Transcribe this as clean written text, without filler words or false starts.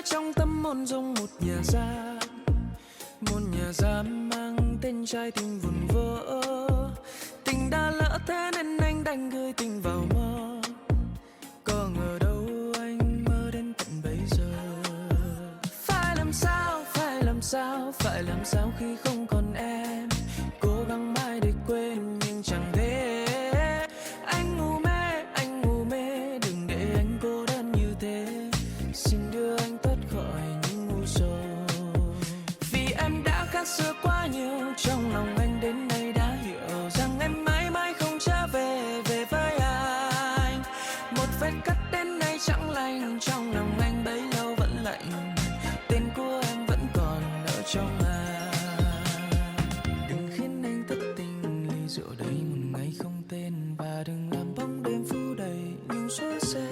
trong tâm hồn giống một nhà giam, một nhà giam mang tên trái tim vụn vỡ. Tình đã lỡ thế nên anh đành gửi tình vào mơ, có ngờ đâu anh mơ đến tận bây giờ. Phải làm sao, phải làm sao, phải làm sao khi không còn em, cố gắng mãi để quên nhưng chẳng thể. Anh ngủ mê, đừng để anh cô đơn như thế, xin đưa anh thoát khỏi những ngu sầu. Vì em đã khác xưa quá nhiều, trong lòng anh đến nay đã hiểu rằng em mãi mãi không trở về về với anh. Một vết cắt đến nay chẳng lành, trong lòng anh bấy lâu vẫn lạnh, tên của em vẫn còn ở trong anh. Đừng khiến anh thất tình, ly rượu đây một ngày không tên, và đừng làm bóng đêm phủ đầy những xóa xe.